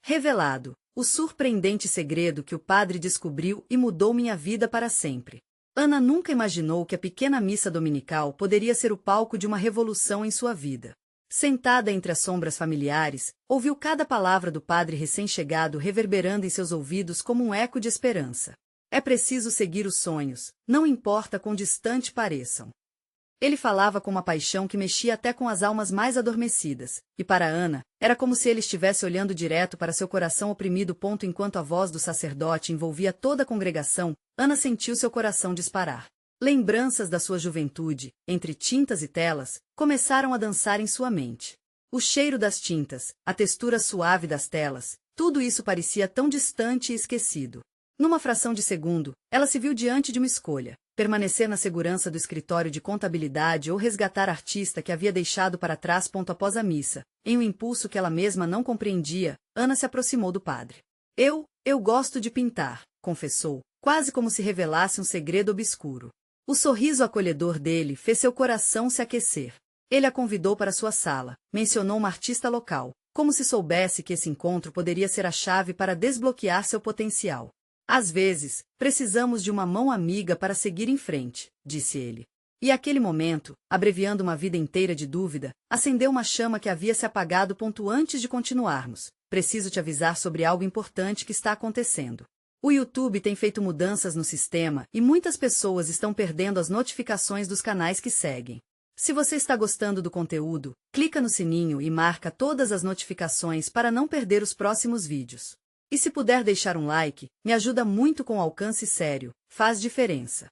Revelado, o surpreendente segredo que o padre descobriu e mudou minha vida para sempre. Ana nunca imaginou que a pequena missa dominical poderia ser o palco de uma revolução em sua vida. Sentada entre as sombras familiares, ouviu cada palavra do padre recém-chegado reverberando em seus ouvidos como um eco de esperança. É preciso seguir os sonhos, não importa quão distante pareçam. Ele falava com uma paixão que mexia até com as almas mais adormecidas, e para Ana, era como se ele estivesse olhando direto para seu coração oprimido. Enquanto a voz do sacerdote envolvia toda a congregação, Ana sentiu seu coração disparar. Lembranças da sua juventude, entre tintas e telas, começaram a dançar em sua mente. O cheiro das tintas, a textura suave das telas, tudo isso parecia tão distante e esquecido. Numa fração de segundo, ela se viu diante de uma escolha: permanecer na segurança do escritório de contabilidade ou resgatar a artista que havia deixado para trás. Após a missa, em um impulso que ela mesma não compreendia, Ana se aproximou do padre. Eu gosto de pintar, confessou, quase como se revelasse um segredo obscuro. O sorriso acolhedor dele fez seu coração se aquecer. Ele a convidou para sua sala, mencionou uma artista local, como se soubesse que esse encontro poderia ser a chave para desbloquear seu potencial. Às vezes, precisamos de uma mão amiga para seguir em frente, disse ele. E aquele momento, abreviando uma vida inteira de dúvida, acendeu uma chama que havia se apagado. Antes de continuarmos, preciso te avisar sobre algo importante que está acontecendo. O YouTube tem feito mudanças no sistema e muitas pessoas estão perdendo as notificações dos canais que seguem. Se você está gostando do conteúdo, clica no sininho e marca todas as notificações para não perder os próximos vídeos. E se puder deixar um like, me ajuda muito com alcance sério, faz diferença.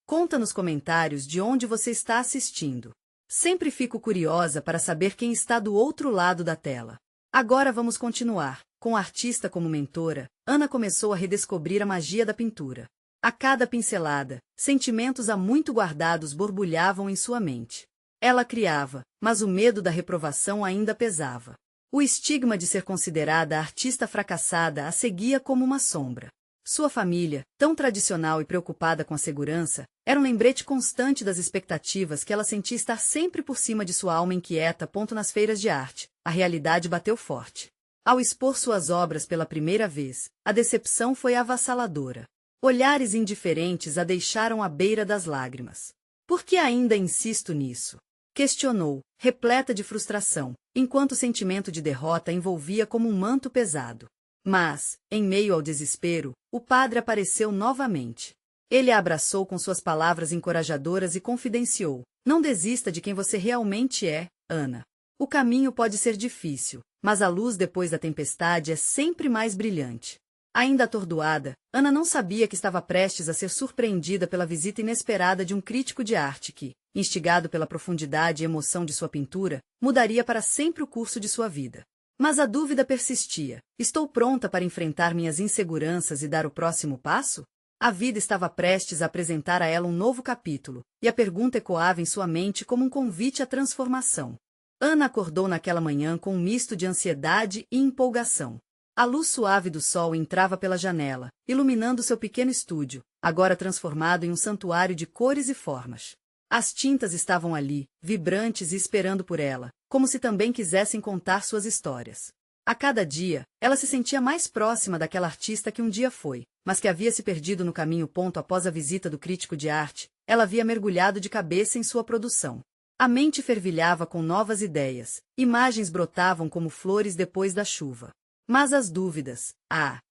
Conta nos comentários de onde você está assistindo. Sempre fico curiosa para saber quem está do outro lado da tela. Agora vamos continuar. Com a artista como mentora, Ana começou a redescobrir a magia da pintura. A cada pincelada, sentimentos há muito guardados borbulhavam em sua mente. Ela criava, mas o medo da reprovação ainda pesava. O estigma de ser considerada a artista fracassada a seguia como uma sombra. Sua família, tão tradicional e preocupada com a segurança, era um lembrete constante das expectativas que ela sentia estar sempre por cima de sua alma inquieta. Nas feiras de arte, a realidade bateu forte. Ao expor suas obras pela primeira vez, a decepção foi avassaladora. Olhares indiferentes a deixaram à beira das lágrimas. Por que ainda insisto nisso? Questionou, repleta de frustração, enquanto o sentimento de derrota envolvia como um manto pesado. Mas, em meio ao desespero, o padre apareceu novamente. Ele a abraçou com suas palavras encorajadoras e confidenciou: não desista de quem você realmente é, Ana. O caminho pode ser difícil, mas a luz depois da tempestade é sempre mais brilhante. Ainda atordoada, Ana não sabia que estava prestes a ser surpreendida pela visita inesperada de um crítico de arte que, instigado pela profundidade e emoção de sua pintura, mudaria para sempre o curso de sua vida. Mas a dúvida persistia: estou pronta para enfrentar minhas inseguranças e dar o próximo passo? A vida estava prestes a apresentar a ela um novo capítulo, e a pergunta ecoava em sua mente como um convite à transformação. Ana acordou naquela manhã com um misto de ansiedade e empolgação. A luz suave do sol entrava pela janela, iluminando seu pequeno estúdio, agora transformado em um santuário de cores e formas. As tintas estavam ali, vibrantes e esperando por ela, como se também quisessem contar suas histórias. A cada dia, ela se sentia mais próxima daquela artista que um dia foi, mas que havia se perdido no caminho. Após a visita do crítico de arte, ela havia mergulhado de cabeça em sua produção. A mente fervilhava com novas ideias, imagens brotavam como flores depois da chuva. Mas as dúvidas,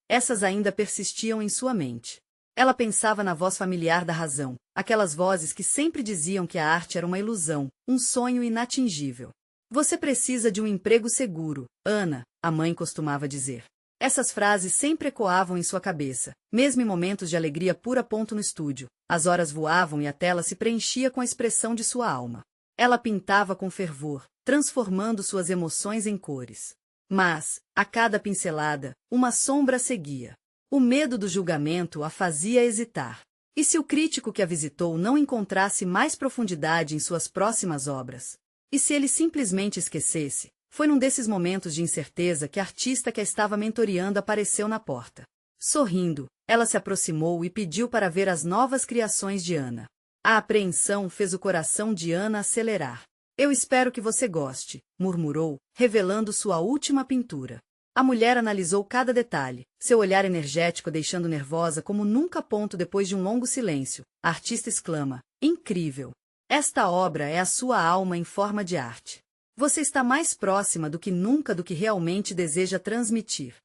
essas ainda persistiam em sua mente. Ela pensava na voz familiar da razão, aquelas vozes que sempre diziam que a arte era uma ilusão, um sonho inatingível. Você precisa de um emprego seguro, Ana, a mãe costumava dizer. Essas frases sempre ecoavam em sua cabeça, mesmo em momentos de alegria pura. No estúdio, as horas voavam e a tela se preenchia com a expressão de sua alma. Ela pintava com fervor, transformando suas emoções em cores. Mas, a cada pincelada, uma sombra a seguia. O medo do julgamento a fazia hesitar. E se o crítico que a visitou não encontrasse mais profundidade em suas próximas obras? E se ele simplesmente esquecesse? Foi num desses momentos de incerteza que a artista que a estava mentoreando apareceu na porta. Sorrindo, ela se aproximou e pediu para ver as novas criações de Ana. A apreensão fez o coração de Ana acelerar. Eu espero que você goste, murmurou, revelando sua última pintura. A mulher analisou cada detalhe, seu olhar energético deixando nervosa como nunca. Depois de um longo silêncio, a artista exclama: incrível! Esta obra é a sua alma em forma de arte. Você está mais próxima do que nunca do que realmente deseja transmitir.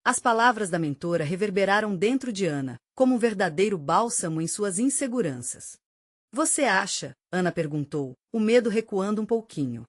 As palavras da mentora reverberaram dentro de Ana, como um verdadeiro bálsamo em suas inseguranças. Você acha? Ana perguntou, o medo recuando um pouquinho.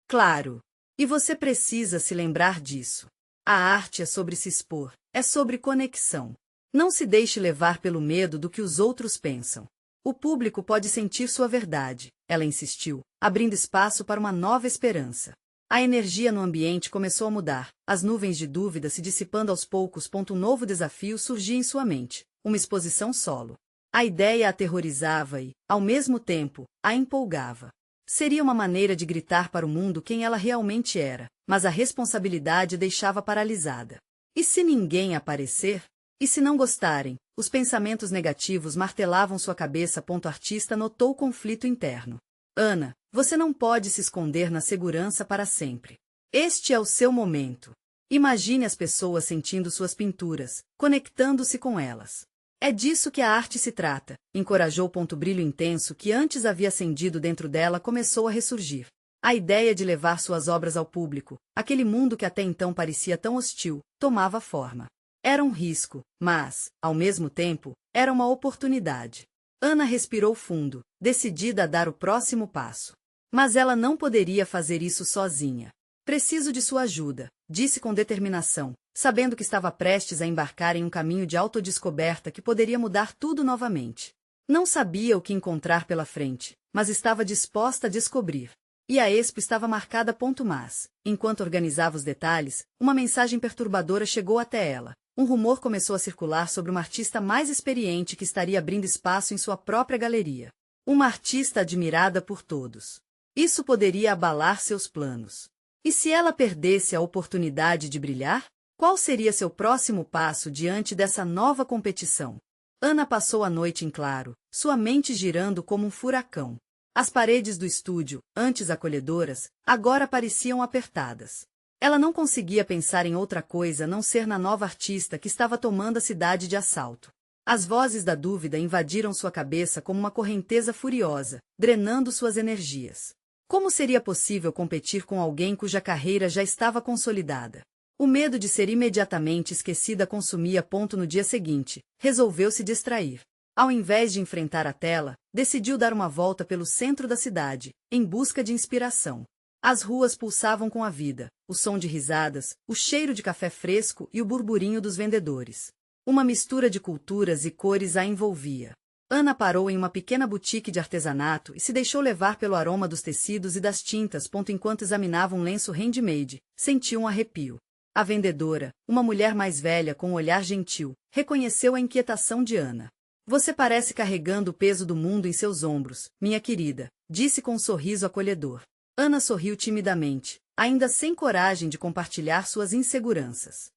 Claro. E você precisa se lembrar disso. A arte é sobre se expor, é sobre conexão. Não se deixe levar pelo medo do que os outros pensam. O público pode sentir sua verdade, ela insistiu, abrindo espaço para uma nova esperança. A energia no ambiente começou a mudar, as nuvens de dúvida se dissipando aos poucos. Um novo desafio surgia em sua mente, uma exposição solo. A ideia a aterrorizava e, ao mesmo tempo, a empolgava. Seria uma maneira de gritar para o mundo quem ela realmente era, mas a responsabilidade deixava paralisada. E se ninguém aparecer? E se não gostarem? Os pensamentos negativos martelavam sua cabeça. O artista notou o conflito interno. Ana, você não pode se esconder na segurança para sempre. Este é o seu momento. Imagine as pessoas sentindo suas pinturas, conectando-se com elas. É disso que a arte se trata, encorajou. O brilho intenso que antes havia acendido dentro dela começou a ressurgir. A ideia de levar suas obras ao público, aquele mundo que até então parecia tão hostil, tomava forma. Era um risco, mas, ao mesmo tempo, era uma oportunidade. Ana respirou fundo, decidida a dar o próximo passo. Mas ela não poderia fazer isso sozinha. Preciso de sua ajuda, disse com determinação, sabendo que estava prestes a embarcar em um caminho de autodescoberta que poderia mudar tudo novamente. Não sabia o que encontrar pela frente, mas estava disposta a descobrir. E a expo estava marcada. Mas, enquanto organizava os detalhes, uma mensagem perturbadora chegou até ela. Um rumor começou a circular sobre uma artista mais experiente que estaria abrindo espaço em sua própria galeria. Uma artista admirada por todos. Isso poderia abalar seus planos. E se ela perdesse a oportunidade de brilhar? Qual seria seu próximo passo diante dessa nova competição? Ana passou a noite em claro, sua mente girando como um furacão. As paredes do estúdio, antes acolhedoras, agora pareciam apertadas. Ela não conseguia pensar em outra coisa a não ser na nova artista que estava tomando a cidade de assalto. As vozes da dúvida invadiram sua cabeça como uma correnteza furiosa, drenando suas energias. Como seria possível competir com alguém cuja carreira já estava consolidada? O medo de ser imediatamente esquecida consumia. No dia seguinte, resolveu se distrair. Ao invés de enfrentar a tela, decidiu dar uma volta pelo centro da cidade, em busca de inspiração. As ruas pulsavam com a vida, o som de risadas, o cheiro de café fresco e o burburinho dos vendedores. Uma mistura de culturas e cores a envolvia. Ana parou em uma pequena boutique de artesanato e se deixou levar pelo aroma dos tecidos e das tintas. Enquanto examinava um lenço handmade, sentiu um arrepio. A vendedora, uma mulher mais velha com um olhar gentil, reconheceu a inquietação de Ana. Você parece carregando o peso do mundo em seus ombros, minha querida, disse com um sorriso acolhedor. Ana sorriu timidamente, ainda sem coragem de compartilhar suas inseguranças.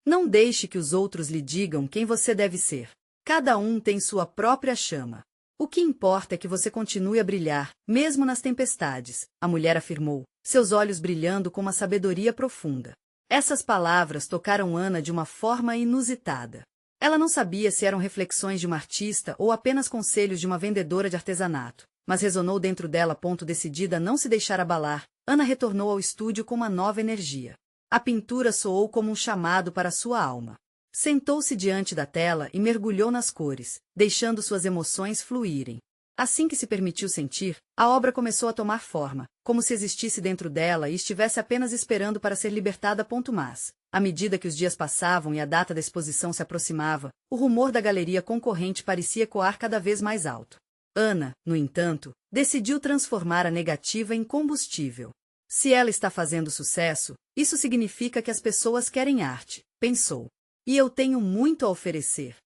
Não deixe que os outros lhe digam quem você deve ser. Cada um tem sua própria chama. O que importa é que você continue a brilhar, mesmo nas tempestades, a mulher afirmou, seus olhos brilhando com uma sabedoria profunda. Essas palavras tocaram Ana de uma forma inusitada. Ela não sabia se eram reflexões de uma artista ou apenas conselhos de uma vendedora de artesanato, mas ressonou dentro dela. Decidida a não se deixar abalar, Ana retornou ao estúdio com uma nova energia. A pintura soou como um chamado para sua alma. Sentou-se diante da tela e mergulhou nas cores, deixando suas emoções fluírem. Assim que se permitiu sentir, a obra começou a tomar forma, como se existisse dentro dela e estivesse apenas esperando para ser libertada. Mas, à medida que os dias passavam e a data da exposição se aproximava, o rumor da galeria concorrente parecia ecoar cada vez mais alto. Ana, no entanto, decidiu transformar a negativa em combustível. Se ela está fazendo sucesso, isso significa que as pessoas querem arte, pensou. E eu tenho muito a oferecer.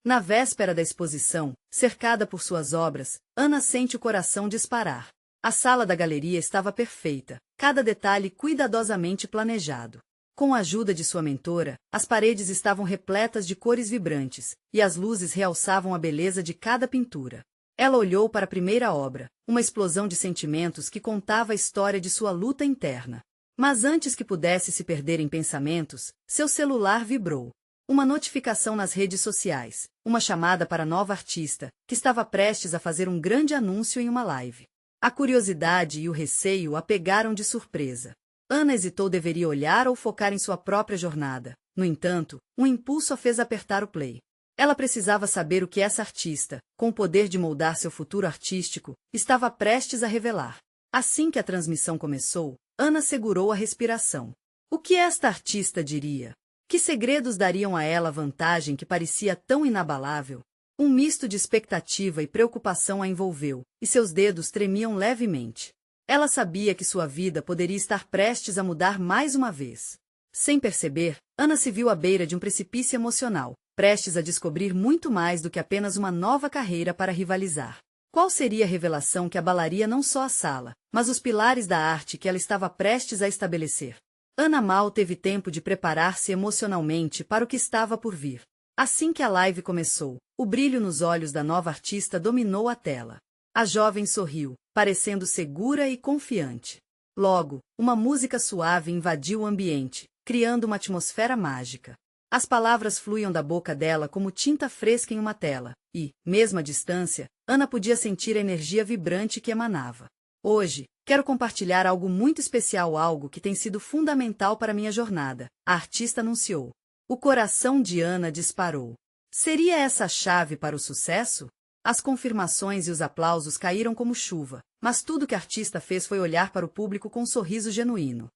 Na véspera da exposição, cercada por suas obras, Ana sente o coração disparar. A sala da galeria estava perfeita, cada detalhe cuidadosamente planejado. Com a ajuda de sua mentora, as paredes estavam repletas de cores vibrantes, e as luzes realçavam a beleza de cada pintura. Ela olhou para a primeira obra, uma explosão de sentimentos que contava a história de sua luta interna. Mas antes que pudesse se perder em pensamentos, seu celular vibrou. Uma notificação nas redes sociais, uma chamada para a nova artista, que estava prestes a fazer um grande anúncio em uma live. A curiosidade e o receio a pegaram de surpresa. Ana hesitou deveria olhar ou focar em sua própria jornada. No entanto, um impulso a fez apertar o play. Ela precisava saber o que essa artista, com o poder de moldar seu futuro artístico, estava prestes a revelar. Assim que a transmissão começou, Ana segurou a respiração. O que esta artista diria? Que segredos dariam a ela a vantagem que parecia tão inabalável? Um misto de expectativa e preocupação a envolveu, e seus dedos tremiam levemente. Ela sabia que sua vida poderia estar prestes a mudar mais uma vez. Sem perceber, Ana se viu à beira de um precipício emocional, prestes a descobrir muito mais do que apenas uma nova carreira para rivalizar. Qual seria a revelação que abalaria não só a sala, mas os pilares da arte que ela estava prestes a estabelecer? Ana mal teve tempo de preparar-se emocionalmente para o que estava por vir. Assim que a live começou, o brilho nos olhos da nova artista dominou a tela. A jovem sorriu, parecendo segura e confiante. Logo, uma música suave invadiu o ambiente, criando uma atmosfera mágica. As palavras fluíam da boca dela como tinta fresca em uma tela, e, mesmo à distância, Ana podia sentir a energia vibrante que emanava. Hoje, quero compartilhar algo muito especial, algo que tem sido fundamental para minha jornada, a artista anunciou. O coração de Ana disparou. Seria essa a chave para o sucesso? As confirmações e os aplausos caíram como chuva, mas tudo que a artista fez foi olhar para o público com um sorriso genuíno.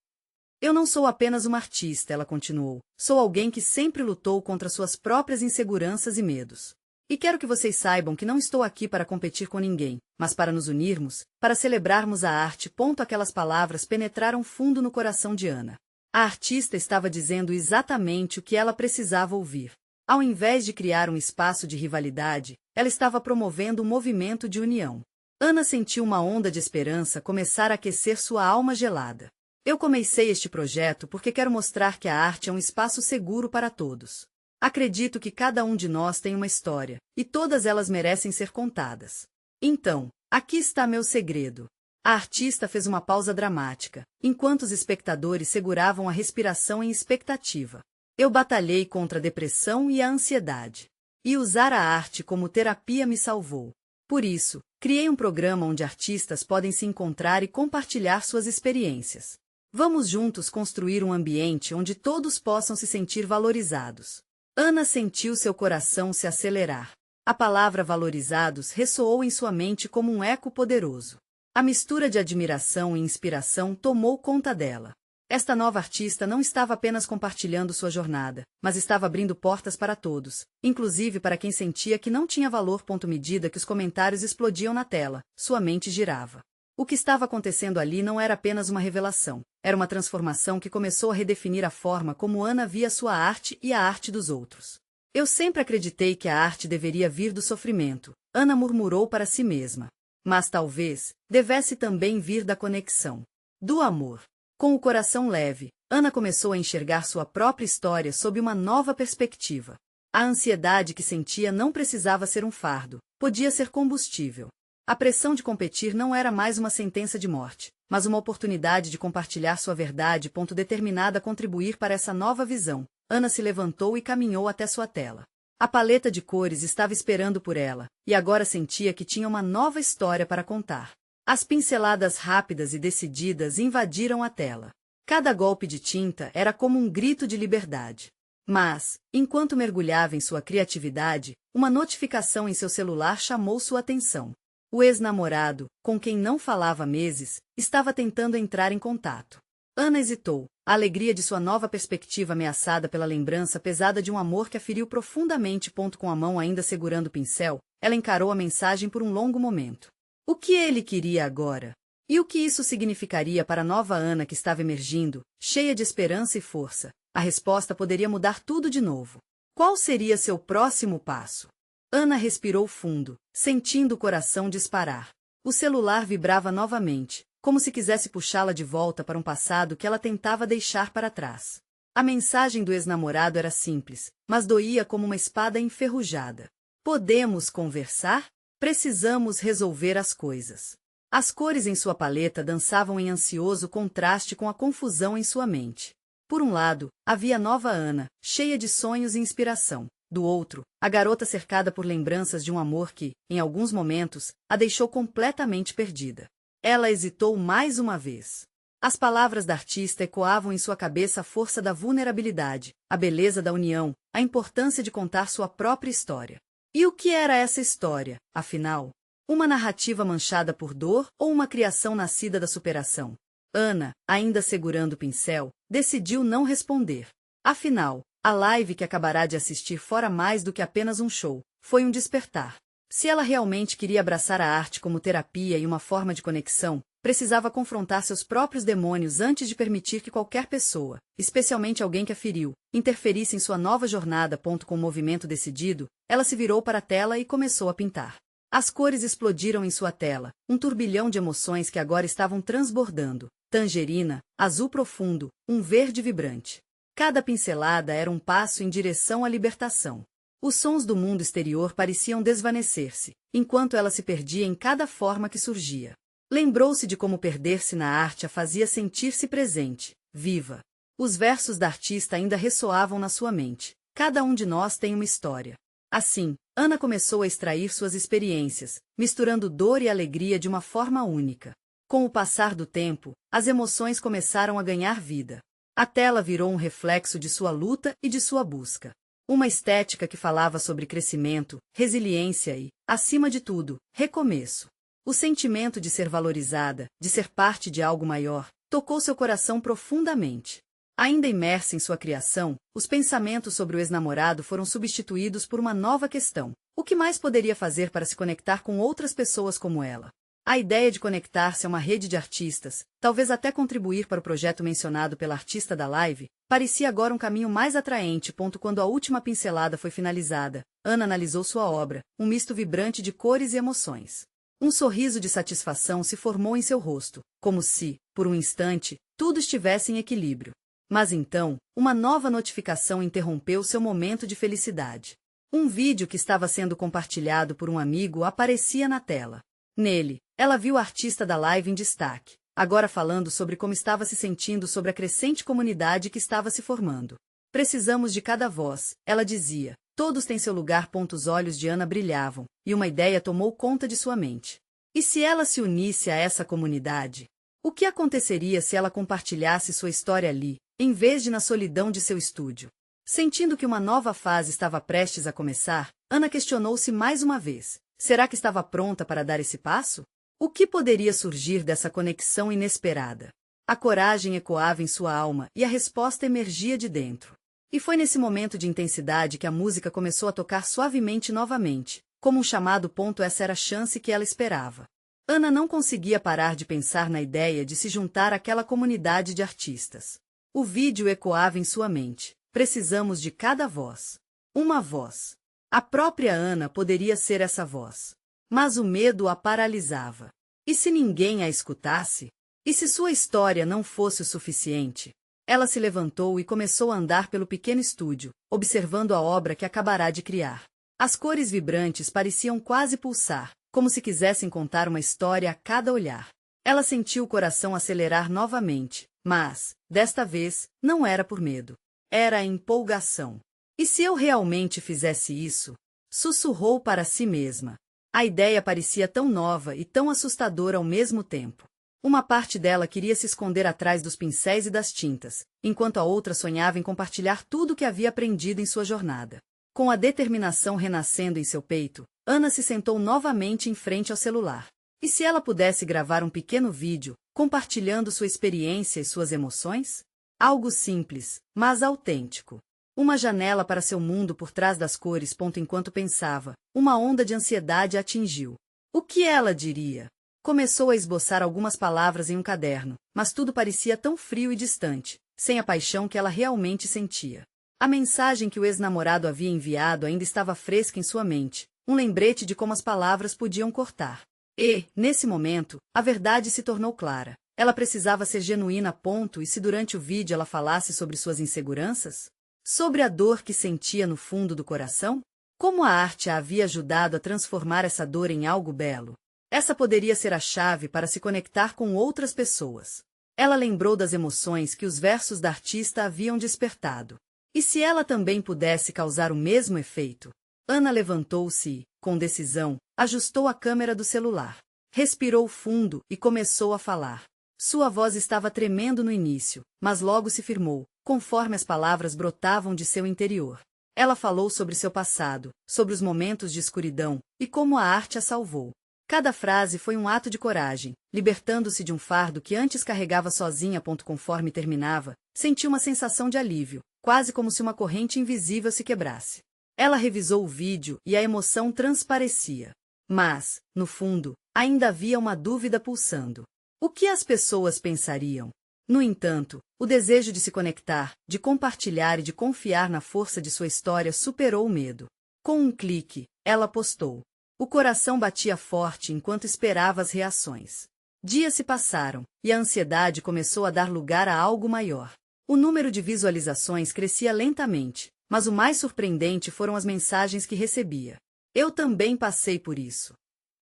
Eu não sou apenas uma artista, ela continuou. Sou alguém que sempre lutou contra suas próprias inseguranças e medos. E quero que vocês saibam que não estou aqui para competir com ninguém, mas para nos unirmos, para celebrarmos a arte. Aquelas palavras penetraram fundo no coração de Ana. A artista estava dizendo exatamente o que ela precisava ouvir. Ao invés de criar um espaço de rivalidade, ela estava promovendo um movimento de união. Ana sentiu uma onda de esperança começar a aquecer sua alma gelada. Eu comecei este projeto porque quero mostrar que a arte é um espaço seguro para todos. Acredito que cada um de nós tem uma história, e todas elas merecem ser contadas. Então, aqui está meu segredo. A artista fez uma pausa dramática, enquanto os espectadores seguravam a respiração em expectativa. Eu batalhei contra a depressão e a ansiedade. E usar a arte como terapia me salvou. Por isso, criei um programa onde artistas podem se encontrar e compartilhar suas experiências. Vamos juntos construir um ambiente onde todos possam se sentir valorizados. Ana sentiu seu coração se acelerar. A palavra valorizados ressoou em sua mente como um eco poderoso. A mistura de admiração e inspiração tomou conta dela. Esta nova artista não estava apenas compartilhando sua jornada, mas estava abrindo portas para todos, inclusive para quem sentia que não tinha valor. À medida que os comentários explodiam na tela, sua mente girava. O que estava acontecendo ali não era apenas uma revelação, era uma transformação que começou a redefinir a forma como Ana via sua arte e a arte dos outros. Eu sempre acreditei que a arte deveria vir do sofrimento, Ana murmurou para si mesma. Mas talvez devesse também vir da conexão, do amor. Com o coração leve, Ana começou a enxergar sua própria história sob uma nova perspectiva. A ansiedade que sentia não precisava ser um fardo, podia ser combustível. A pressão de competir não era mais uma sentença de morte, mas uma oportunidade de compartilhar sua verdade. Determinada a contribuir para essa nova visão, Ana se levantou e caminhou até sua tela. A paleta de cores estava esperando por ela, e agora sentia que tinha uma nova história para contar. As pinceladas rápidas e decididas invadiram a tela. Cada golpe de tinta era como um grito de liberdade. Mas, enquanto mergulhava em sua criatividade, uma notificação em seu celular chamou sua atenção. O ex-namorado, com quem não falava há meses, estava tentando entrar em contato. Ana hesitou, a alegria de sua nova perspectiva ameaçada pela lembrança pesada de um amor que a feriu profundamente. Com a mão ainda segurando o pincel, ela encarou a mensagem por um longo momento. O que ele queria agora? E o que isso significaria para a nova Ana que estava emergindo, cheia de esperança e força? A resposta poderia mudar tudo de novo. Qual seria seu próximo passo? Ana respirou fundo, sentindo o coração disparar. O celular vibrava novamente, como se quisesse puxá-la de volta para um passado que ela tentava deixar para trás. A mensagem do ex-namorado era simples, mas doía como uma espada enferrujada. Podemos conversar? Precisamos resolver as coisas. As cores em sua paleta dançavam em ansioso contraste com a confusão em sua mente. Por um lado, havia a nova Ana, cheia de sonhos e inspiração. Do outro, a garota cercada por lembranças de um amor que, em alguns momentos, a deixou completamente perdida. Ela hesitou mais uma vez. As palavras da artista ecoavam em sua cabeça a força da vulnerabilidade, a beleza da união, a importância de contar sua própria história. E o que era essa história, afinal? Uma narrativa manchada por dor ou uma criação nascida da superação? Ana, ainda segurando o pincel, decidiu não responder. Afinal, a live que acabará de assistir fora mais do que apenas um show, foi um despertar. Se ela realmente queria abraçar a arte como terapia e uma forma de conexão, precisava confrontar seus próprios demônios antes de permitir que qualquer pessoa, especialmente alguém que a feriu, interferisse em sua nova jornada. Com um movimento decidido, ela se virou para a tela e começou a pintar. As cores explodiram em sua tela, um turbilhão de emoções que agora estavam transbordando. Tangerina, azul profundo, um verde vibrante. Cada pincelada era um passo em direção à libertação. Os sons do mundo exterior pareciam desvanecer-se, enquanto ela se perdia em cada forma que surgia. Lembrou-se de como perder-se na arte a fazia sentir-se presente, viva. Os versos da artista ainda ressoavam na sua mente. Cada um de nós tem uma história. Assim, Ana começou a extrair suas experiências, misturando dor e alegria de uma forma única. Com o passar do tempo, as emoções começaram a ganhar vida. A tela virou um reflexo de sua luta e de sua busca. Uma estética que falava sobre crescimento, resiliência e, acima de tudo, recomeço. O sentimento de ser valorizada, de ser parte de algo maior, tocou seu coração profundamente. Ainda imersa em sua criação, os pensamentos sobre o ex-namorado foram substituídos por uma nova questão. O que mais poderia fazer para se conectar com outras pessoas como ela? A ideia de conectar-se a uma rede de artistas, talvez até contribuir para o projeto mencionado pela artista da live, parecia agora um caminho mais atraente. Quando a última pincelada foi finalizada, Ana analisou sua obra, um misto vibrante de cores e emoções. Um sorriso de satisfação se formou em seu rosto, como se, por um instante, tudo estivesse em equilíbrio. Mas então, uma nova notificação interrompeu seu momento de felicidade. Um vídeo que estava sendo compartilhado por um amigo aparecia na tela. Nele, ela viu a artista da live em destaque, agora falando sobre como estava se sentindo sobre a crescente comunidade que estava se formando. Precisamos de cada voz, ela dizia. Todos têm seu lugar. Os olhos de Ana brilhavam, e uma ideia tomou conta de sua mente. E se ela se unisse a essa comunidade? O que aconteceria se ela compartilhasse sua história ali, em vez de na solidão de seu estúdio? Sentindo que uma nova fase estava prestes a começar, Ana questionou-se mais uma vez. Será que estava pronta para dar esse passo? O que poderia surgir dessa conexão inesperada? A coragem ecoava em sua alma e a resposta emergia de dentro. E foi nesse momento de intensidade que a música começou a tocar suavemente novamente, como um chamado. Essa era a chance que ela esperava. Ana não conseguia parar de pensar na ideia de se juntar àquela comunidade de artistas. O vídeo ecoava em sua mente. Precisamos de cada voz. Uma voz. A própria Ana poderia ser essa voz. Mas o medo a paralisava. E se ninguém a escutasse? E se sua história não fosse o suficiente? Ela se levantou e começou a andar pelo pequeno estúdio, observando a obra que acabará de criar. As cores vibrantes pareciam quase pulsar, como se quisessem contar uma história a cada olhar. Ela sentiu o coração acelerar novamente, mas, desta vez, não era por medo. Era a empolgação. E se eu realmente fizesse isso? Sussurrou para si mesma. A ideia parecia tão nova e tão assustadora ao mesmo tempo. Uma parte dela queria se esconder atrás dos pincéis e das tintas, enquanto a outra sonhava em compartilhar tudo o que havia aprendido em sua jornada. Com a determinação renascendo em seu peito, Ana se sentou novamente em frente ao celular. E se ela pudesse gravar um pequeno vídeo, compartilhando sua experiência e suas emoções? Algo simples, mas autêntico. Uma janela para seu mundo por trás das cores. Enquanto pensava, uma onda de ansiedade a atingiu. O que ela diria? Começou a esboçar algumas palavras em um caderno, mas tudo parecia tão frio e distante, sem a paixão que ela realmente sentia. A mensagem que o ex-namorado havia enviado ainda estava fresca em sua mente, um lembrete de como as palavras podiam cortar. E, nesse momento, a verdade se tornou clara. Ela precisava ser genuína. E se durante o vídeo ela falasse sobre suas inseguranças? Sobre a dor que sentia no fundo do coração? Como a arte a havia ajudado a transformar essa dor em algo belo? Essa poderia ser a chave para se conectar com outras pessoas. Ela lembrou das emoções que os versos da artista haviam despertado. E se ela também pudesse causar o mesmo efeito? Ana levantou-se e, com decisão, ajustou a câmera do celular. Respirou fundo e começou a falar. Sua voz estava tremendo no início, mas logo se firmou, conforme as palavras brotavam de seu interior. Ela falou sobre seu passado, sobre os momentos de escuridão, e como a arte a salvou. Cada frase foi um ato de coragem, libertando-se de um fardo que antes carregava sozinha. Conforme terminava, sentiu uma sensação de alívio, quase como se uma corrente invisível se quebrasse. Ela revisou o vídeo e a emoção transparecia. Mas, no fundo, ainda havia uma dúvida pulsando. O que as pessoas pensariam? No entanto, o desejo de se conectar, de compartilhar e de confiar na força de sua história superou o medo. Com um clique, ela postou. O coração batia forte enquanto esperava as reações. Dias se passaram, e a ansiedade começou a dar lugar a algo maior. O número de visualizações crescia lentamente, mas o mais surpreendente foram as mensagens que recebia. Eu também passei por isso.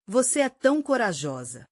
Você é tão corajosa.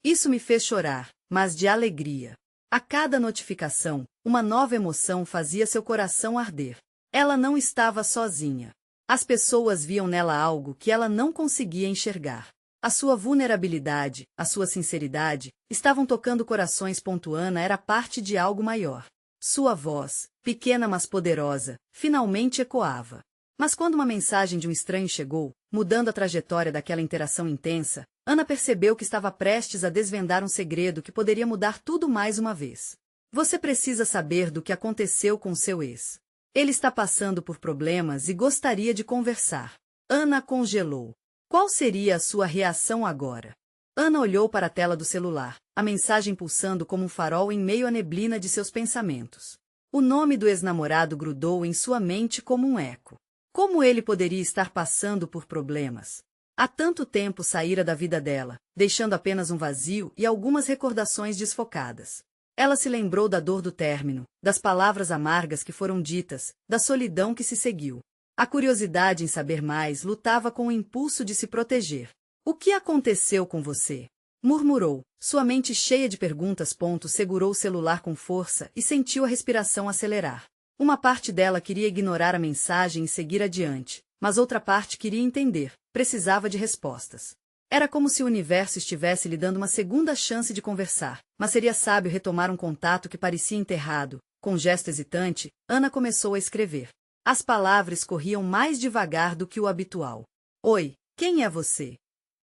Isso me fez chorar, mas de alegria. A cada notificação, uma nova emoção fazia seu coração arder. Ela não estava sozinha. As pessoas viam nela algo que ela não conseguia enxergar. A sua vulnerabilidade, a sua sinceridade, estavam tocando corações. Ana era parte de algo maior. Sua voz, pequena mas poderosa, finalmente ecoava. Mas quando uma mensagem de um estranho chegou, mudando a trajetória daquela interação intensa, Ana percebeu que estava prestes a desvendar um segredo que poderia mudar tudo mais uma vez. Você precisa saber do que aconteceu com seu ex. Ele está passando por problemas e gostaria de conversar. Ana congelou. Qual seria a sua reação agora? Ana olhou para a tela do celular, a mensagem pulsando como um farol em meio à neblina de seus pensamentos. O nome do ex-namorado grudou em sua mente como um eco. Como ele poderia estar passando por problemas? Há tanto tempo saíra da vida dela, deixando apenas um vazio e algumas recordações desfocadas. Ela se lembrou da dor do término, das palavras amargas que foram ditas, da solidão que se seguiu. A curiosidade em saber mais lutava com o impulso de se proteger. O que aconteceu com você? Murmurou, sua mente cheia de perguntas. Segurou o celular com força e sentiu a respiração acelerar. Uma parte dela queria ignorar a mensagem e seguir adiante, mas outra parte queria entender, precisava de respostas. Era como se o universo estivesse lhe dando uma segunda chance de conversar, mas seria sábio retomar um contato que parecia enterrado. Com um gesto hesitante, Ana começou a escrever. As palavras corriam mais devagar do que o habitual. Oi, quem é você?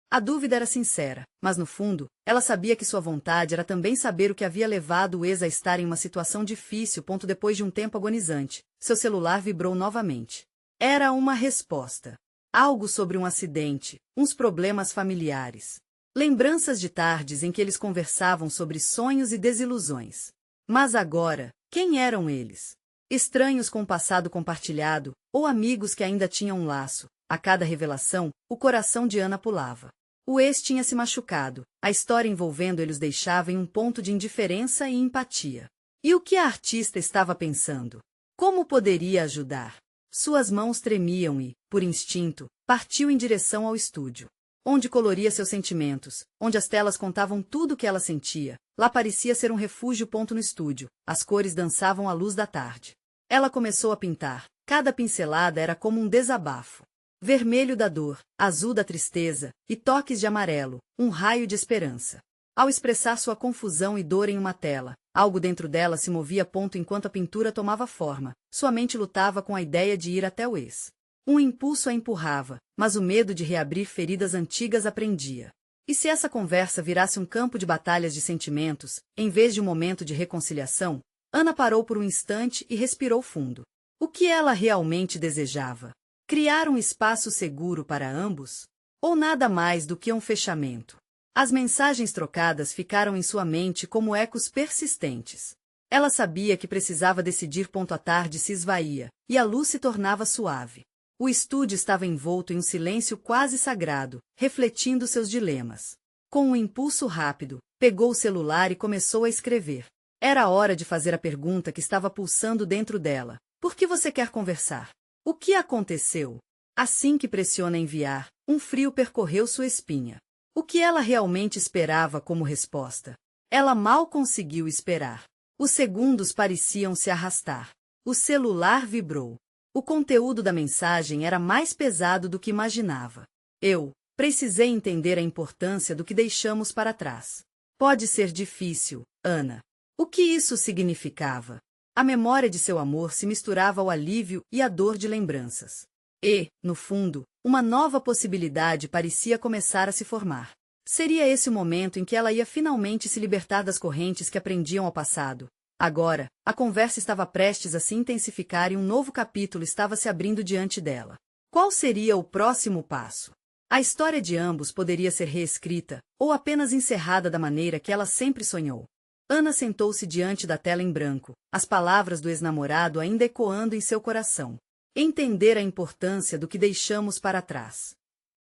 A dúvida era sincera, mas no fundo, ela sabia que sua vontade era também saber o que havia levado o ex a estar em uma situação difícil. Depois de um tempo agonizante, seu celular vibrou novamente. Era uma resposta. Algo sobre um acidente, uns problemas familiares. Lembranças de tardes em que eles conversavam sobre sonhos e desilusões. Mas agora, quem eram eles? Estranhos com o passado compartilhado, ou amigos que ainda tinham um laço? A cada revelação, o coração de Ana pulava. O ex tinha se machucado, a história envolvendo ele os deixava em um ponto de indiferença e empatia. E o que a artista estava pensando? Como poderia ajudar? Suas mãos tremiam e, por instinto, partiu em direção ao estúdio. Onde coloria seus sentimentos, onde as telas contavam tudo o que ela sentia, lá parecia ser um refúgio. No estúdio, as cores dançavam à luz da tarde. Ela começou a pintar, cada pincelada era como um desabafo. Vermelho da dor, azul da tristeza, e toques de amarelo, um raio de esperança. Ao expressar sua confusão e dor em uma tela, algo dentro dela se movia. Enquanto a pintura tomava forma, sua mente lutava com a ideia de ir até o ex. Um impulso a empurrava, mas o medo de reabrir feridas antigas a prendia. E se essa conversa virasse um campo de batalhas de sentimentos, em vez de um momento de reconciliação? Ana parou por um instante e respirou fundo. O que ela realmente desejava? Criar um espaço seguro para ambos? Ou nada mais do que um fechamento? As mensagens trocadas ficaram em sua mente como ecos persistentes. Ela sabia que precisava decidir. A tarde se esvaía, e a luz se tornava suave. O estúdio estava envolto em um silêncio quase sagrado, refletindo seus dilemas. Com um impulso rápido, pegou o celular e começou a escrever. Era a hora de fazer a pergunta que estava pulsando dentro dela. Por que você quer conversar? O que aconteceu? Assim que pressiona enviar, um frio percorreu sua espinha. O que ela realmente esperava como resposta? Ela mal conseguiu esperar. Os segundos pareciam se arrastar. O celular vibrou. O conteúdo da mensagem era mais pesado do que imaginava. Eu precisei entender a importância do que deixamos para trás. Pode ser difícil, Ana. O que isso significava? A memória de seu amor se misturava ao alívio e à dor de lembranças. E, no fundo, uma nova possibilidade parecia começar a se formar. Seria esse o momento em que ela ia finalmente se libertar das correntes que aprendiam ao passado. Agora, a conversa estava prestes a se intensificar e um novo capítulo estava se abrindo diante dela. Qual seria o próximo passo? A história de ambos poderia ser reescrita, ou apenas encerrada da maneira que ela sempre sonhou. Ana sentou-se diante da tela em branco, as palavras do ex-namorado ainda ecoando em seu coração. Entender a importância do que deixamos para trás.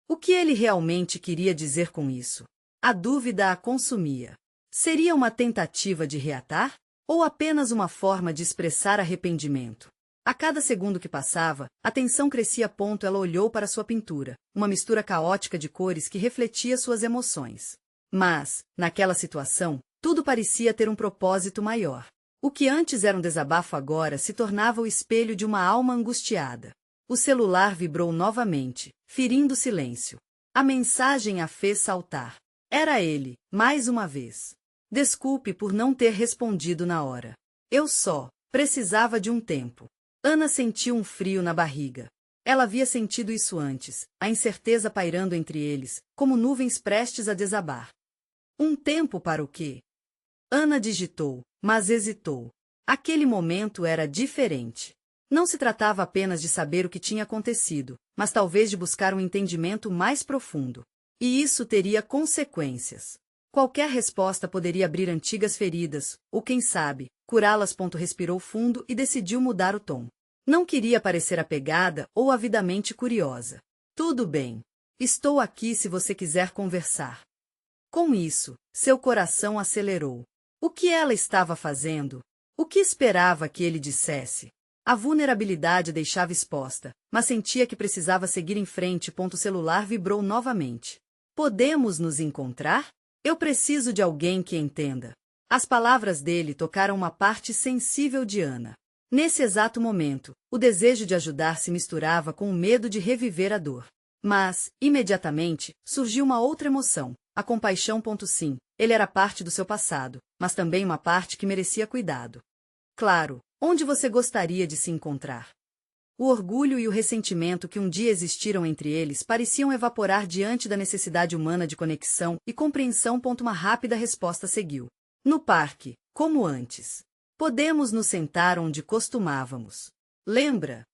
O que ele realmente queria dizer com isso? A dúvida a consumia. Seria uma tentativa de reatar? Ou apenas uma forma de expressar arrependimento? A cada segundo que passava, a tensão crescia a ponto ela olhou para sua pintura, uma mistura caótica de cores que refletia suas emoções. Mas, naquela situação, tudo parecia ter um propósito maior. O que antes era um desabafo agora se tornava o espelho de uma alma angustiada. O celular vibrou novamente, ferindo o silêncio. A mensagem a fez saltar. Era ele, mais uma vez. Desculpe por não ter respondido na hora. Eu só precisava de um tempo. Ana sentiu um frio na barriga. Ela havia sentido isso antes, a incerteza pairando entre eles, como nuvens prestes a desabar. Um tempo para o quê? Ana digitou, mas hesitou. Aquele momento era diferente. Não se tratava apenas de saber o que tinha acontecido, mas talvez de buscar um entendimento mais profundo. E isso teria consequências. Qualquer resposta poderia abrir antigas feridas, ou quem sabe, curá-las. Respirou fundo e decidiu mudar o tom. Não queria parecer apegada ou avidamente curiosa. Tudo bem. Estou aqui se você quiser conversar. Com isso, seu coração acelerou. O que ela estava fazendo? O que esperava que ele dissesse? A vulnerabilidade deixava exposta, mas sentia que precisava seguir em frente. O celular vibrou novamente. Podemos nos encontrar? Eu preciso de alguém que entenda. As palavras dele tocaram uma parte sensível de Ana. Nesse exato momento, o desejo de ajudar se misturava com o medo de reviver a dor. Mas, imediatamente, surgiu uma outra emoção, a compaixão. Sim, ele era parte do seu passado, mas também uma parte que merecia cuidado. Claro, onde você gostaria de se encontrar? O orgulho e o ressentimento que um dia existiram entre eles pareciam evaporar diante da necessidade humana de conexão e compreensão. Uma rápida resposta seguiu. No parque, como antes. Podemos nos sentar onde costumávamos. Lembra?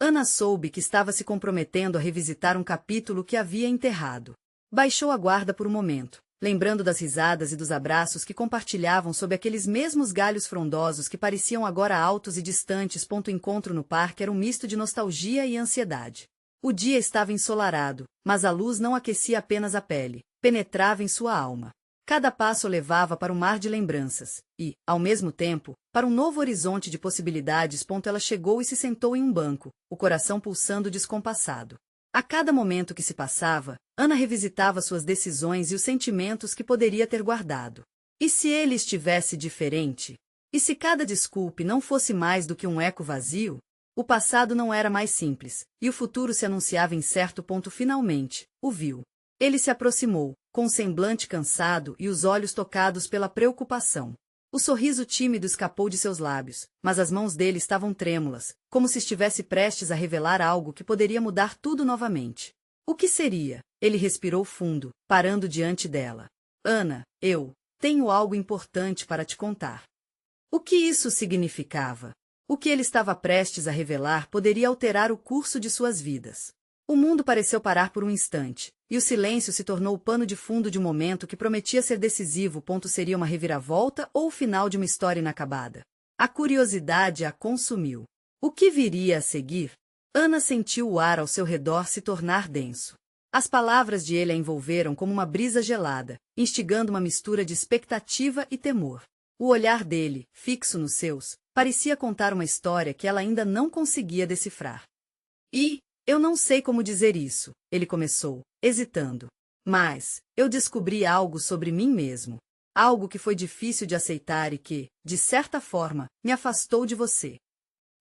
Ana soube que estava se comprometendo a revisitar um capítulo que havia enterrado. Baixou a guarda por um momento, lembrando das risadas e dos abraços que compartilhavam sob aqueles mesmos galhos frondosos que pareciam agora altos e distantes. O encontro no parque era um misto de nostalgia e ansiedade. O dia estava ensolarado, mas a luz não aquecia apenas a pele, penetrava em sua alma. Cada passo levava para um mar de lembranças, e, ao mesmo tempo, para um novo horizonte de possibilidades. Ela chegou e se sentou em um banco, o coração pulsando descompassado. A cada momento que se passava, Ana revisitava suas decisões e os sentimentos que poderia ter guardado. E se ele estivesse diferente? E se cada desculpe não fosse mais do que um eco vazio? O passado não era mais simples, e o futuro se anunciava incerto. Finalmente, o viu. Ele se aproximou, com o semblante cansado e os olhos tocados pela preocupação. O sorriso tímido escapou de seus lábios, mas as mãos dele estavam trêmulas, como se estivesse prestes a revelar algo que poderia mudar tudo novamente. O que seria? Ele respirou fundo, parando diante dela. Ana, eu tenho algo importante para te contar. O que isso significava? O que ele estava prestes a revelar poderia alterar o curso de suas vidas. O mundo pareceu parar por um instante, e o silêncio se tornou o pano de fundo de um momento que prometia ser decisivo. Seria uma reviravolta ou o final de uma história inacabada? A curiosidade a consumiu. O que viria a seguir? Ana sentiu o ar ao seu redor se tornar denso. As palavras de ele a envolveram como uma brisa gelada, instigando uma mistura de expectativa e temor. O olhar dele, fixo nos seus, parecia contar uma história que ela ainda não conseguia decifrar. Eu não sei como dizer isso, ele começou, hesitando. Mas, eu descobri algo sobre mim mesmo. Algo que foi difícil de aceitar e que, de certa forma, me afastou de você.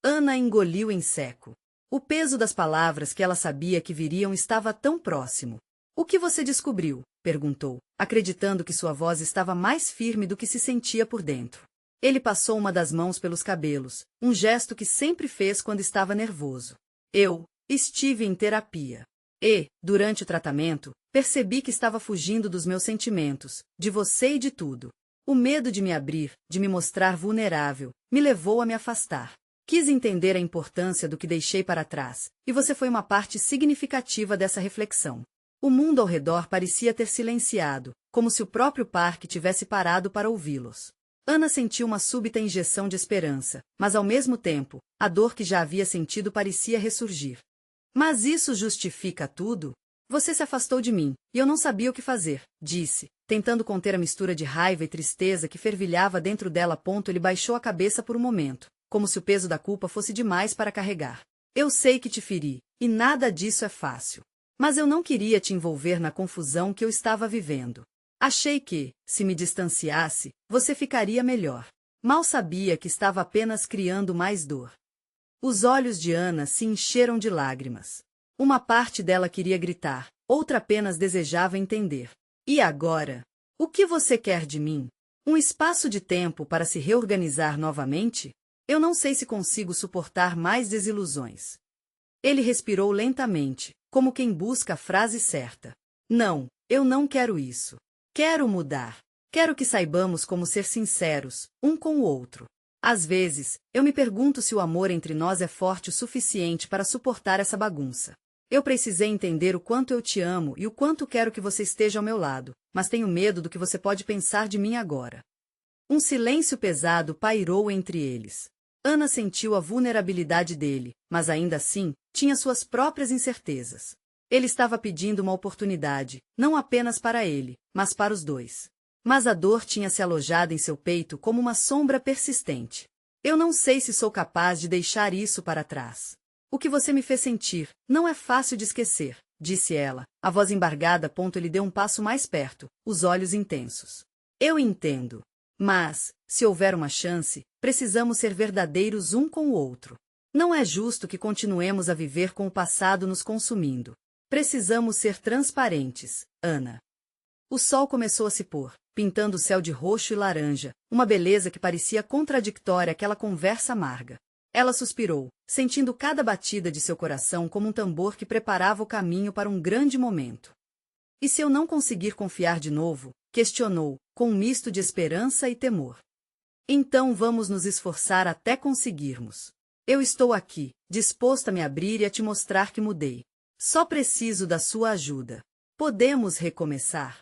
Ana engoliu em seco. O peso das palavras que ela sabia que viriam estava tão próximo. O que você descobriu? Perguntou, acreditando que sua voz estava mais firme do que se sentia por dentro. Ele passou uma das mãos pelos cabelos, um gesto que sempre fez quando estava nervoso. Eu estive em terapia. E, durante o tratamento, percebi que estava fugindo dos meus sentimentos, de você e de tudo. O medo de me abrir, de me mostrar vulnerável, me levou a me afastar. Quis entender a importância do que deixei para trás, e você foi uma parte significativa dessa reflexão. O mundo ao redor parecia ter silenciado, como se o próprio parque tivesse parado para ouvi-los. Ana sentiu uma súbita injeção de esperança, mas ao mesmo tempo, a dor que já havia sentido parecia ressurgir. Mas isso justifica tudo? Você se afastou de mim, e eu não sabia o que fazer, disse, tentando conter a mistura de raiva e tristeza que fervilhava dentro dela. Ele baixou a cabeça por um momento, como se o peso da culpa fosse demais para carregar. Eu sei que te feri, e nada disso é fácil. Mas eu não queria te envolver na confusão que eu estava vivendo. Achei que, se me distanciasse, você ficaria melhor. Mal sabia que estava apenas criando mais dor. Os olhos de Ana se encheram de lágrimas. Uma parte dela queria gritar, outra apenas desejava entender. E agora? O que você quer de mim? Um espaço de tempo para se reorganizar novamente? Eu não sei se consigo suportar mais desilusões. Ele respirou lentamente, como quem busca a frase certa. Não, eu não quero isso. Quero mudar. Quero que saibamos como ser sinceros, um com o outro. Às vezes, eu me pergunto se o amor entre nós é forte o suficiente para suportar essa bagunça. Eu precisei entender o quanto eu te amo e o quanto quero que você esteja ao meu lado, mas tenho medo do que você pode pensar de mim agora. Um silêncio pesado pairou entre eles. Ana sentiu a vulnerabilidade dele, mas ainda assim, tinha suas próprias incertezas. Ele estava pedindo uma oportunidade, não apenas para ele, mas para os dois. Mas a dor tinha se alojado em seu peito como uma sombra persistente. Eu não sei se sou capaz de deixar isso para trás. O que você me fez sentir não é fácil de esquecer, disse ela, a voz embargada. Ele deu um passo mais perto, os olhos intensos. Eu entendo. Mas, se houver uma chance, precisamos ser verdadeiros um com o outro. Não é justo que continuemos a viver com o passado nos consumindo. Precisamos ser transparentes, Ana. O sol começou a se pôr, pintando o céu de roxo e laranja, uma beleza que parecia contraditória àquela conversa amarga. Ela suspirou, sentindo cada batida de seu coração como um tambor que preparava o caminho para um grande momento. E se eu não conseguir confiar de novo? Questionou, com um misto de esperança e temor. Então vamos nos esforçar até conseguirmos. Eu estou aqui, disposta a me abrir e a te mostrar que mudei. Só preciso da sua ajuda. Podemos recomeçar?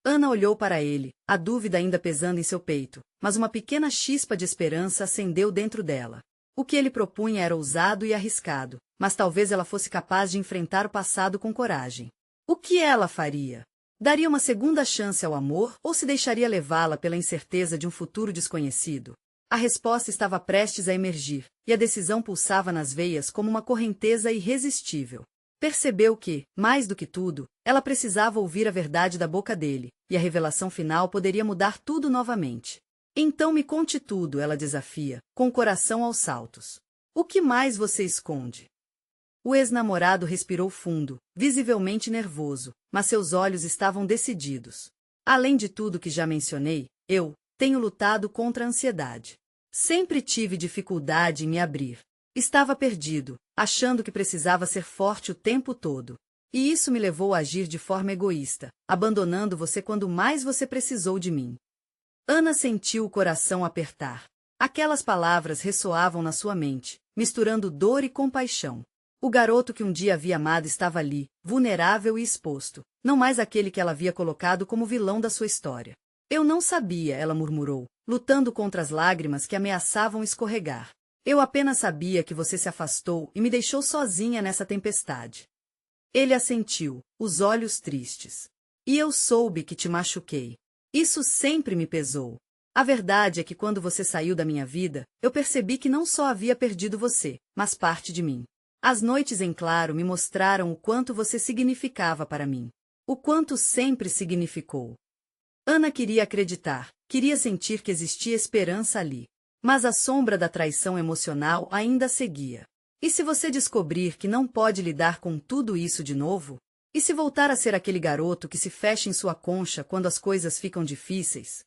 Ana olhou para ele, a dúvida ainda pesando em seu peito, mas uma pequena chispa de esperança acendeu dentro dela. O que ele propunha era ousado e arriscado, mas talvez ela fosse capaz de enfrentar o passado com coragem. O que ela faria? Daria uma segunda chance ao amor ou se deixaria levá-la pela incerteza de um futuro desconhecido? A resposta estava prestes a emergir, e a decisão pulsava nas veias como uma correnteza irresistível. Percebeu que, mais do que tudo, ela precisava ouvir a verdade da boca dele, e a revelação final poderia mudar tudo novamente. Então me conte tudo, ela desafia, com o coração aos saltos. O que mais você esconde? O ex-namorado respirou fundo, visivelmente nervoso, mas seus olhos estavam decididos. Além de tudo que já mencionei, eu tenho lutado contra a ansiedade. Sempre tive dificuldade em me abrir. Estava perdido, achando que precisava ser forte o tempo todo. E isso me levou a agir de forma egoísta, abandonando você quando mais você precisou de mim. Ana sentiu o coração apertar. Aquelas palavras ressoavam na sua mente, misturando dor e compaixão. O garoto que um dia havia amado estava ali, vulnerável e exposto, não mais aquele que ela havia colocado como vilão da sua história. Eu não sabia, ela murmurou, lutando contra as lágrimas que ameaçavam escorregar. Eu apenas sabia que você se afastou e me deixou sozinha nessa tempestade. Ele assentiu, os olhos tristes. E eu soube que te machuquei. Isso sempre me pesou. A verdade é que quando você saiu da minha vida, eu percebi que não só havia perdido você, mas parte de mim. As noites em claro me mostraram o quanto você significava para mim. O quanto sempre significou. Ana queria acreditar, queria sentir que existia esperança ali. Mas a sombra da traição emocional ainda seguia. E se você descobrir que não pode lidar com tudo isso de novo? E se voltar a ser aquele garoto que se fecha em sua concha quando as coisas ficam difíceis?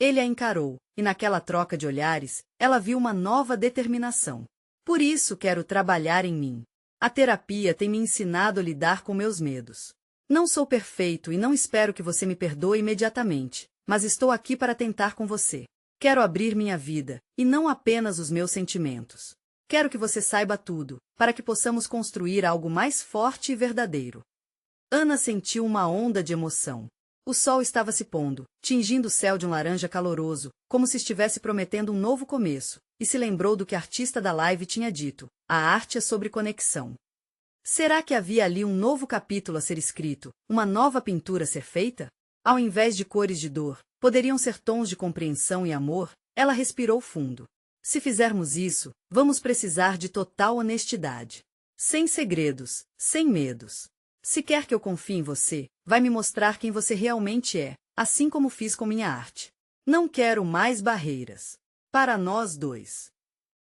Ele a encarou, e naquela troca de olhares, ela viu uma nova determinação. Por isso quero trabalhar em mim. A terapia tem me ensinado a lidar com meus medos. Não sou perfeito e não espero que você me perdoe imediatamente, mas estou aqui para tentar com você. Quero abrir minha vida, e não apenas os meus sentimentos. Quero que você saiba tudo, para que possamos construir algo mais forte e verdadeiro. Ana sentiu uma onda de emoção. O sol estava se pondo, tingindo o céu de um laranja caloroso, como se estivesse prometendo um novo começo, e se lembrou do que a artista da live tinha dito: a arte é sobre conexão. Será que havia ali um novo capítulo a ser escrito, uma nova pintura a ser feita? Ao invés de cores de dor, poderiam ser tons de compreensão e amor? Ela respirou fundo. Se fizermos isso, vamos precisar de total honestidade. Sem segredos, sem medos. Se quer que eu confie em você, vai me mostrar quem você realmente é, assim como fiz com minha arte. Não quero mais barreiras. Para nós dois.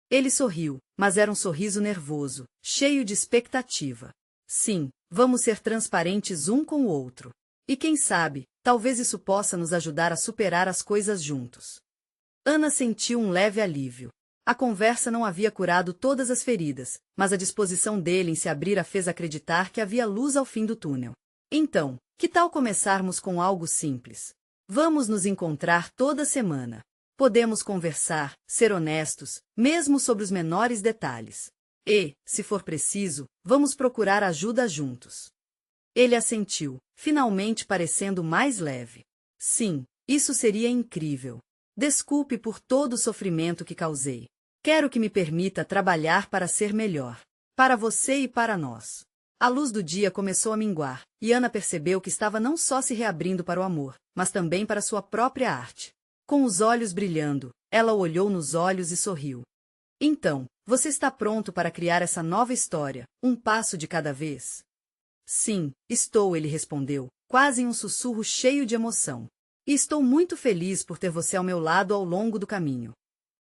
Ele sorriu, mas era um sorriso nervoso, cheio de expectativa. Sim, vamos ser transparentes um com o outro. E quem sabe, talvez isso possa nos ajudar a superar as coisas juntos. Ana sentiu um leve alívio. A conversa não havia curado todas as feridas, mas a disposição dele em se abrir a fez acreditar que havia luz ao fim do túnel. Então, que tal começarmos com algo simples? Vamos nos encontrar toda semana. Podemos conversar, ser honestos, mesmo sobre os menores detalhes. E, se for preciso, vamos procurar ajuda juntos. Ele assentiu, finalmente parecendo mais leve. Sim, isso seria incrível. Desculpe por todo o sofrimento que causei. Quero que me permita trabalhar para ser melhor. Para você e para nós. A luz do dia começou a minguar, e Ana percebeu que estava não só se reabrindo para o amor, mas também para sua própria arte. Com os olhos brilhando, ela o olhou nos olhos e sorriu. Então, você está pronto para criar essa nova história, um passo de cada vez? Sim, estou, ele respondeu, quase em um sussurro cheio de emoção. E estou muito feliz por ter você ao meu lado ao longo do caminho.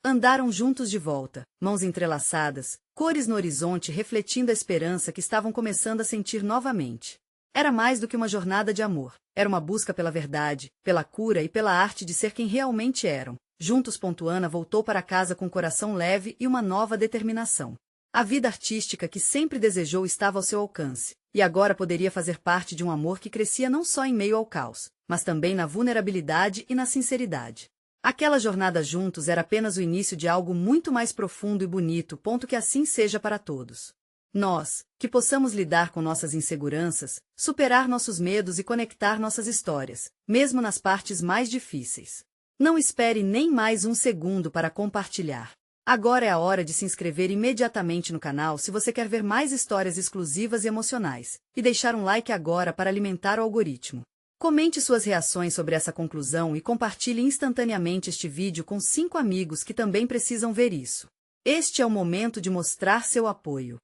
Andaram juntos de volta, mãos entrelaçadas, cores no horizonte refletindo a esperança que estavam começando a sentir novamente. Era mais do que uma jornada de amor, era uma busca pela verdade, pela cura e pela arte de ser quem realmente eram. Juntos. Ana voltou para casa com o coração leve e uma nova determinação. A vida artística que sempre desejou estava ao seu alcance, e agora poderia fazer parte de um amor que crescia não só em meio ao caos, mas também na vulnerabilidade e na sinceridade. Aquela jornada juntos era apenas o início de algo muito mais profundo e bonito. Que assim seja para todos. Nós, que possamos lidar com nossas inseguranças, superar nossos medos e conectar nossas histórias, mesmo nas partes mais difíceis. Não espere nem mais um segundo para compartilhar. Agora é a hora de se inscrever imediatamente no canal se você quer ver mais histórias exclusivas e emocionais, e deixar um like agora para alimentar o algoritmo. Comente suas reações sobre essa conclusão e compartilhe instantaneamente este vídeo com 5 amigos que também precisam ver isso. Este é o momento de mostrar seu apoio.